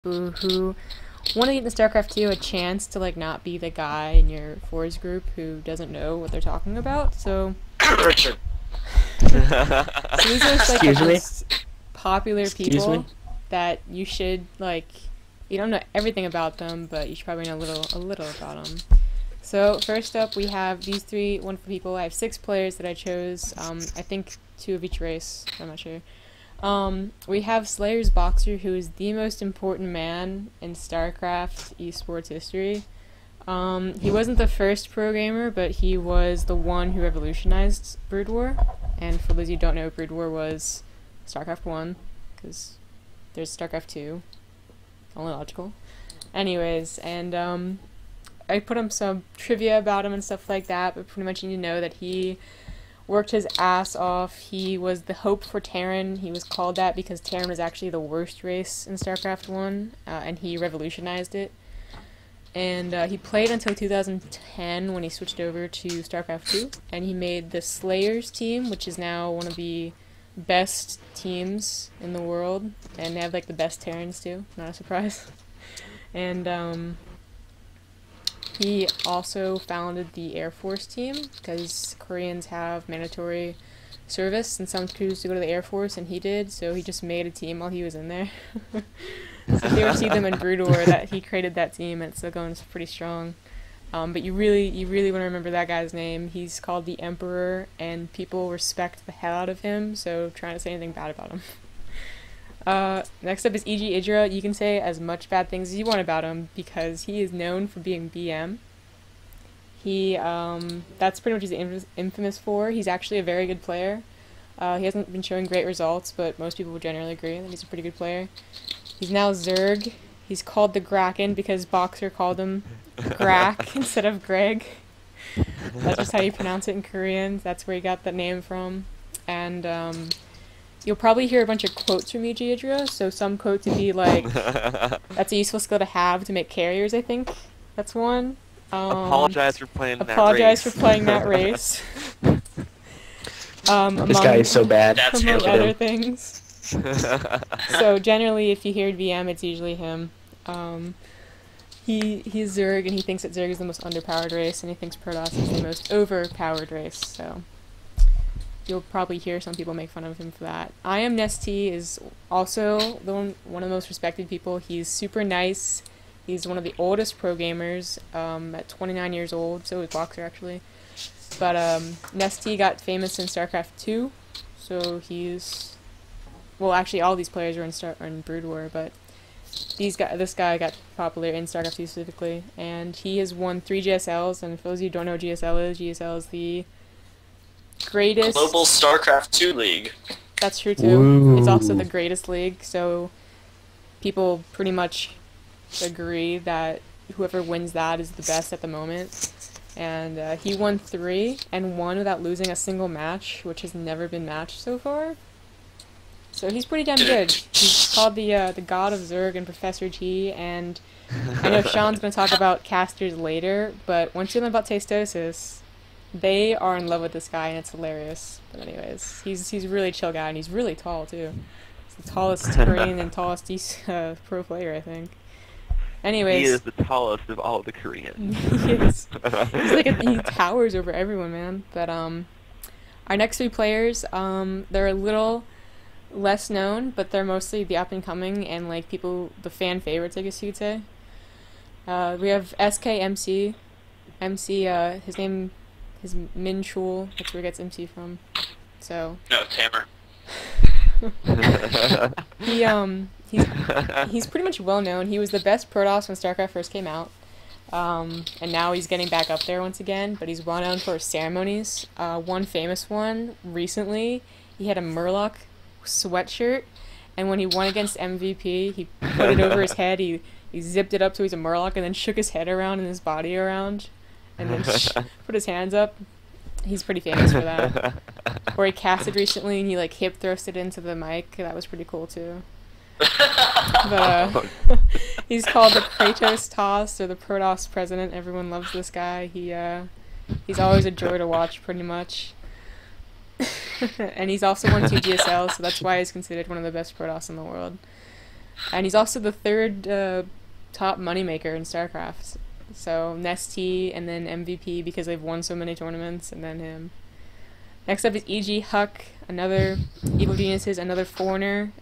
who want to get into StarCraft 2 a chance to like not be the guy in your fours group who doesn't know what they're talking about. So, Richard. so these are just like the Excuse me? most popular Excuse people me? that you should like. You don't know everything about them, but you should probably know a little about them. So first up, we have these three wonderful people. I have 6 players that I chose. I think 2 of each race. I'm not sure. We have Slayer's Boxer, who is the most important man in StarCraft esports history. He wasn't the first pro gamer, but he was the one who revolutionized Brood War. And for those of you who don't know, Brood War was StarCraft 1, because there's StarCraft 2. Only logical. Anyways, and I put him some trivia about him and stuff like that, but pretty much you need to know that he worked his ass off. He was the hope for Terran. He was called that because Terran was actually the worst race in StarCraft 1, and he revolutionized it. And he played until 2010 when he switched over to StarCraft 2, and he made the Slayers team, which is now one of the best teams in the world, and they have like the best Terrans too, not a surprise. And he also founded the Air Force team because Koreans have mandatory service and some choose to go to the Air Force, and he did, so he just made a team while he was in there. So if you ever see them in Brood War, that he created that team, and it's still going pretty strong. But you really want to remember that guy's name. He's called the Emperor, and people respect the hell out of him, so trying to say anything bad about him. Next up is E.G. Idra. You can say as much bad things as you want about him, because he is known for being BM. That's pretty much what he's infamous for. He's actually a very good player. He hasn't been showing great results, but most people would generally agree that he's a pretty good player. He's now Zerg. He's called the Graken because Boxer called him Grak instead of Greg. That's just how you pronounce it in Korean. That's where he got that name from. And you'll probably hear a bunch of quotes from E.G. Idra. So some quotes would be like, "That's a useful skill to have to make carriers." I think that's one. Apologize for playing that race. Apologize for playing that race. This guy is so bad. That's among Look at other him. things. So generally, if you hear VM, it's usually him. He's Zerg, and he thinks that Zerg is the most underpowered race, and he thinks Protoss is the most overpowered race. So you'll probably hear some people make fun of him for that. I Am Nesty is also one of the most respected people. He's super nice. He's one of the oldest pro gamers, at 29 years old. So is Boxer actually. But Nesty got famous in StarCraft 2, so he's, well, actually all these players are in Brood War, but this guy got popular in StarCraft 2 specifically, and he has won 3 GSLs. And for those of you who don't know what GSL is the greatest Global StarCraft 2 League. That's true too. Ooh. It's also the greatest league, so people pretty much agree that whoever wins that is the best at the moment. And he won 3 and won without losing a single match, which has never been matched so far. So he's pretty damn good. He's called the God of Zerg and Professor T, and I know Sean's going to talk about casters later, but once you learn about Tastosis, they are in love with this guy, and it's hilarious. But anyways, he's a really chill guy, and he's really tall too. He's the tallest Korean and tallest pro player, I think. Anyways, He is the tallest of all the Koreans. he is. He towers over everyone, man. But our next 3 players, they're a little less known, but they're mostly the up and coming and like people, the fan favorites, I guess you could say. We have SKMC. MC, his name is Min Chul. That's where he gets MC from. So No, Tamer. he's pretty much well known. He was the best Protoss when StarCraft first came out. And now he's getting back up there once again, but he's well known for his ceremonies. One famous one recently, he had a Murloc sweatshirt, and when he won against MVP, he put it over his head, he zipped it up so he's a Murloc, and then shook his head around and his body around, and then put his hands up. He's pretty famous for that. Or he casted recently, and he like hip thrusted into the mic. That was pretty cool too. But he's called the Kratos Toss, or the Protoss President. Everyone loves this guy. He's always a joy to watch, pretty much. And he's also won 2 GSLs, so that's why he's considered one of the best Protoss in the world. And he's also the third top moneymaker in StarCraft. So Nestea and then MVP because they've won so many tournaments, and then him. Next up is E.G. Huck, another Evil Geniuses, another foreigner.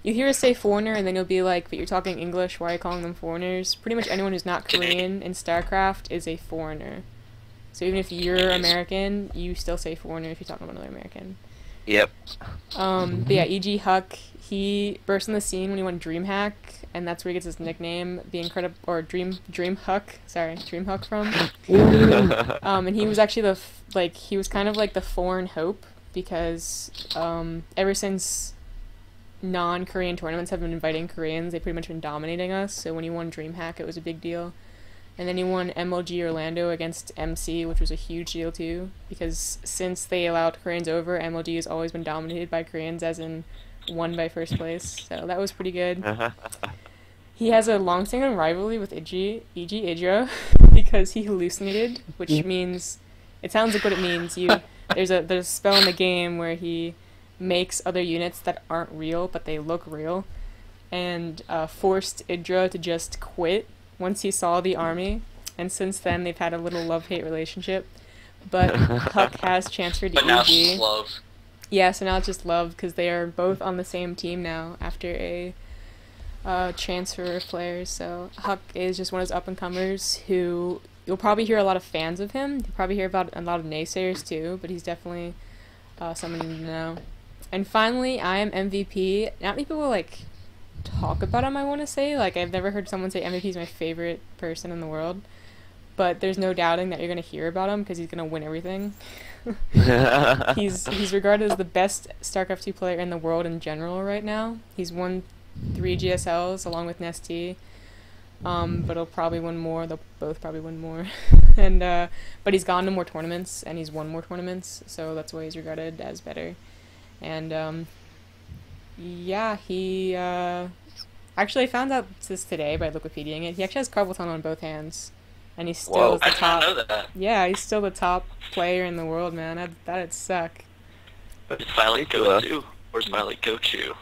You hear us say foreigner, and then you'll be like, but you're talking English, why are you calling them foreigners? Pretty much anyone who's not Korean in StarCraft is a foreigner. So even if you're American, you still say foreigner if you're talking about another American. Yep. But yeah, E.G. Huck, he burst on the scene when he won DreamHack, and that's where he gets his nickname, the incredible, or Dream Huck from. And he was actually he was kind of like the foreign hope, because ever since non-Korean tournaments have been inviting Koreans, they've pretty much been dominating us. So when he won DreamHack, it was a big deal. And then he won MLG Orlando against MC, which was a huge deal too, because since they allowed Koreans over, MLG has always been dominated by Koreans, as in won by first place. So that was pretty good. He has a long-standing rivalry with E.G. Idra because he hallucinated, which means, it sounds like what it means. There's a spell in the game where he makes other units that aren't real, but they look real, and forced Idra to just quit once he saw the army, and since then they've had a little love-hate relationship. But Huck has transferred to But now EG. it's love. Yeah, so now it's just love, because they are both on the same team now after a transfer of players. So Huck is just one of those up-and-comers who you'll probably hear a lot of fans of him. You'll probably hear about a lot of naysayers too, but he's definitely someone you need to know. And finally, I am MVP. Not many people talk about him, I want to say. I've never heard someone say MVP is my favorite person in the world, but there's no doubting that you're going to hear about him because he's going to win everything. He's regarded as the best StarCraft 2 player in the world in general right now. He's won 3 GSLs along with Nestea, but he'll probably win more. They'll both probably win more. But he's gone to more tournaments, and he's won more tournaments, so that's why he's regarded as better. And yeah, he actually I found out this today by Wikipediaing it. He actually has carpal tunnel on both hands, and he's still the I top. did not know that. Yeah, he's still the top player in the world, man. That'd suck. Where's Violet go to? Where's Violet go to?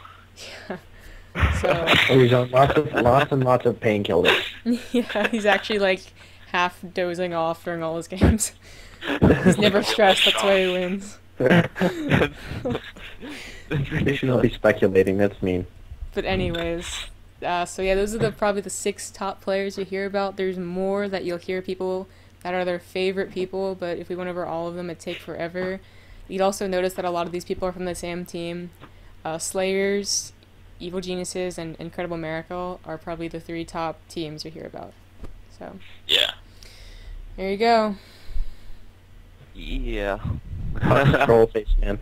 So He's on lots and lots of painkillers. yeah, he's actually half dozing off during all his games. He's never stressed. That's why he wins. They should not be speculating. That's mean. But anyways, so yeah, those are probably the 6 top players you hear about. There's more that you'll hear people that are their favorite people, but if we went over all of them, it'd take forever. You'd also notice that a lot of these people are from the same team. Slayers, Evil Geniuses, and Incredible Miracle are probably the 3 top teams you hear about. So Yeah. there you go. Yeah. Troll face, man.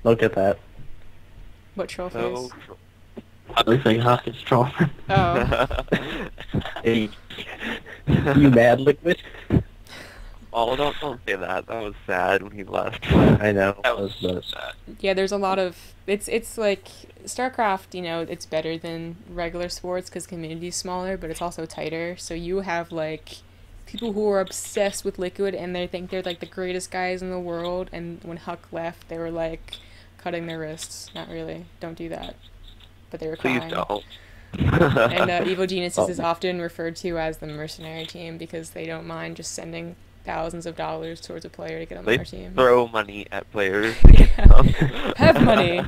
Look at that. What troll So, face? Looks like Huck is trolling. Oh. Hey, you mad, Liquid? oh, don't say that. That was sad when he left. I know. That was so but sad. Yeah, there's a lot of it's like StarCraft, it's better than regular sports because community's smaller, but it's also tighter. So you have people who are obsessed with Liquid and they think they're the greatest guys in the world, and when Huck left, they were cutting their wrists. Not really. Don't do that. But they were Please crying. don't. And Evil Geniuses is often referred to as the mercenary team because they don't mind just sending thousands of dollars towards a player to get on They their team. throw money at players. Have money.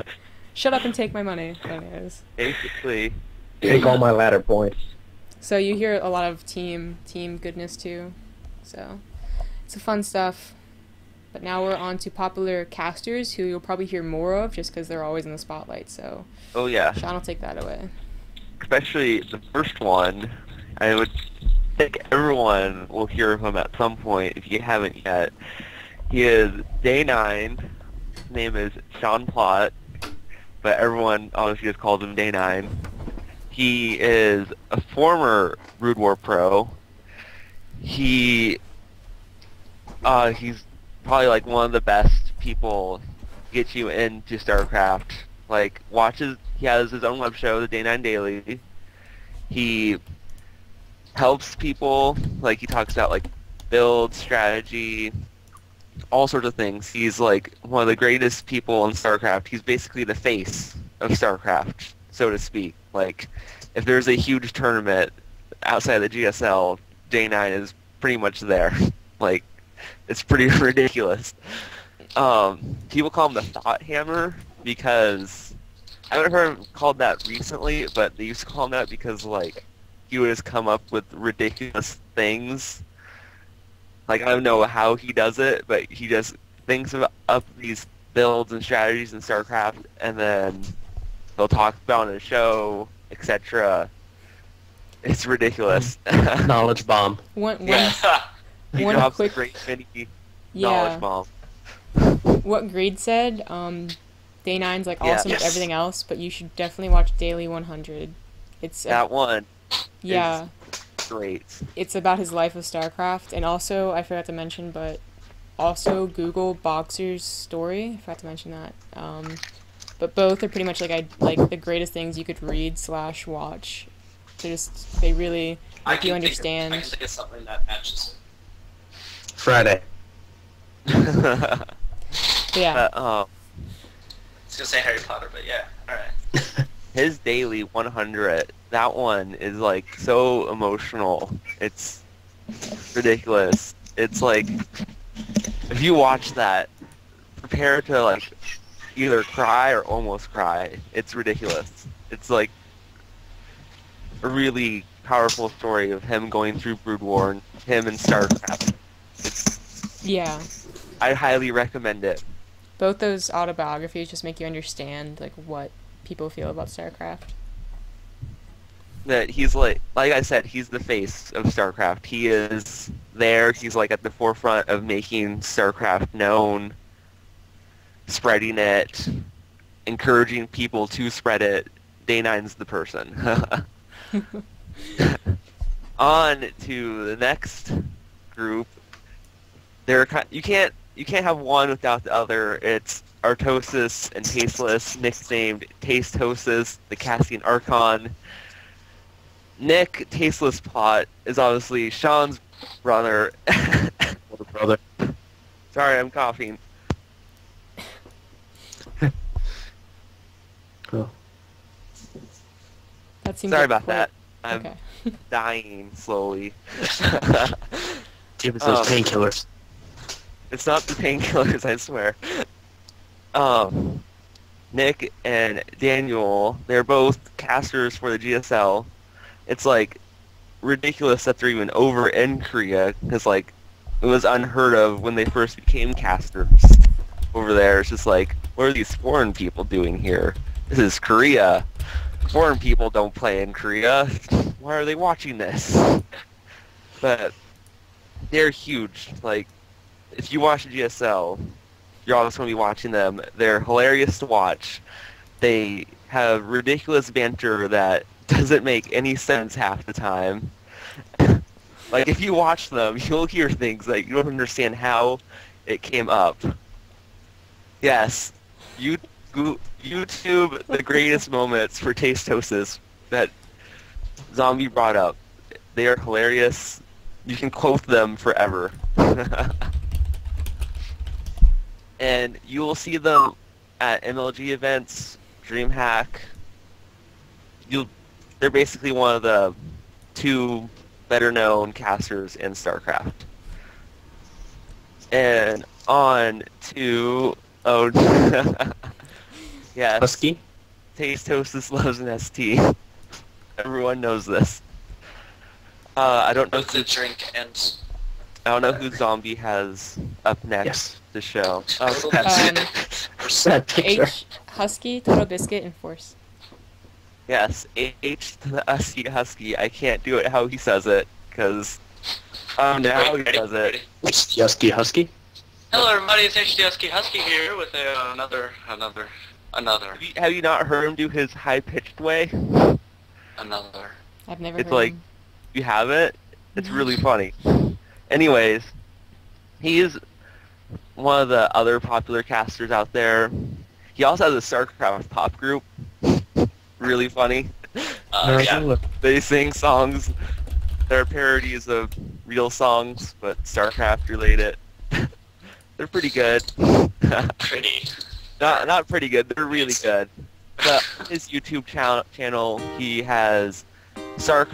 Shut up and take my money. But anyways. Basically. take all my ladder points. So you hear a lot of team goodness too. So it's a fun stuff. But now we're on to popular casters who you'll probably hear more of just because they're always in the spotlight. So Oh yeah. Sean will take that away. Especially the first one. I would think everyone will hear of him at some point if you haven't yet. He is Day 9. His name is Sean Plott, but everyone obviously just calls him Day 9. He is a former Brood War pro. He's probably one of the best people to get you into StarCraft. He has his own web show, the Day 9 Daily. He helps people, he talks about build, strategy, all sorts of things. He's one of the greatest people in StarCraft. He's basically the face of StarCraft, so to speak. Like, if there's a huge tournament outside the GSL, Day9 is pretty much there. Like, it's pretty ridiculous. People call him the Thought Hammer because I haven't heard him called that recently, but they used to call him that because, like, he would just come up with ridiculous things. Like, I don't know how he does it, but he just thinks up these builds and strategies in StarCraft, and then they'll talk about it in a show, etc. It's ridiculous. Knowledge bomb. One He one drops quick- a great mini yeah. knowledge bomb. What Greed said, Day9's like Yeah. awesome with Yes. everything else, but you should definitely watch Daily 100. It's That one, yeah, great. it's about his life of StarCraft, and also I forgot to mention, but also Google Boxer's story. I forgot to mention that. But both are pretty much like the greatest things you could read / watch. They really make you understand. I can think of something that matches Friday. But yeah, But, I was gonna say Harry Potter, but yeah, alright. his Daily 100, that one is like so emotional. It's ridiculous. It's like, if you watch that, prepare to like either cry or almost cry. It's ridiculous. It's like a really powerful story of him going through Brood War and him in StarCraft. yeah. I highly recommend it. Both those autobiographies just make you understand like what people feel about StarCraft. That he's like I said, he's the face of StarCraft. He is there. He's like at the forefront of making StarCraft known, spreading it, encouraging people to spread it. Day9's the person. On to the next group. You can't have one without the other. It's Artosis and Tasteless, nicknamed Tastosis, the Cassian Archon. Nick Tasteless Plot is obviously Sean's brother. Older brother. Sorry, I'm coughing. Oh. That seems Sorry like about quite- that. I'm Okay. dying slowly. Give us those Um, painkillers. It's not the painkillers, I swear. Nick and Daniel, they're both casters for the GSL. It's like ridiculous that they're even over in Korea, because like it was unheard of when they first became casters over there. It's just like, what are these foreign people doing here? This is Korea. Foreign people don't play in Korea. Why are they watching this? But they're huge. Like, if you watch the GSL, you're always going to be watching them. They're hilarious to watch. They have ridiculous banter that doesn't make any sense half the time. Like, if you watch them, you'll hear things that you don't understand how it came up. Yes, YouTube the greatest moments for Tastosis that Zombie brought up. They are hilarious. You can quote them forever. And you will see them at MLG events, DreamHack. They're basically one of the two better-known casters in StarCraft. And on to... Oh, yes. Husky? Tastosis loves an ST. Everyone knows this. I don't know Both the drink and... I don't know who Zombie has up next Yes. to show. That picture. H, Husky, Total Biscuit, and Force. Yes, H to the Husky. I can't do it how he says it, because I don't know how he does it. It's Husky Husky? Hello everybody, it's HD Husky here with another. Have you not heard him do his high-pitched way? I've never It's heard like, him. you have it? It's really funny. Anyways, he is one of the other popular casters out there. He also has a StarCraft pop group. Really funny. Yeah. They sing songs that are parodies of real songs, but StarCraft related. They're pretty good. Pretty. Not pretty good. They're really good. But on his YouTube channel, he has StarCraft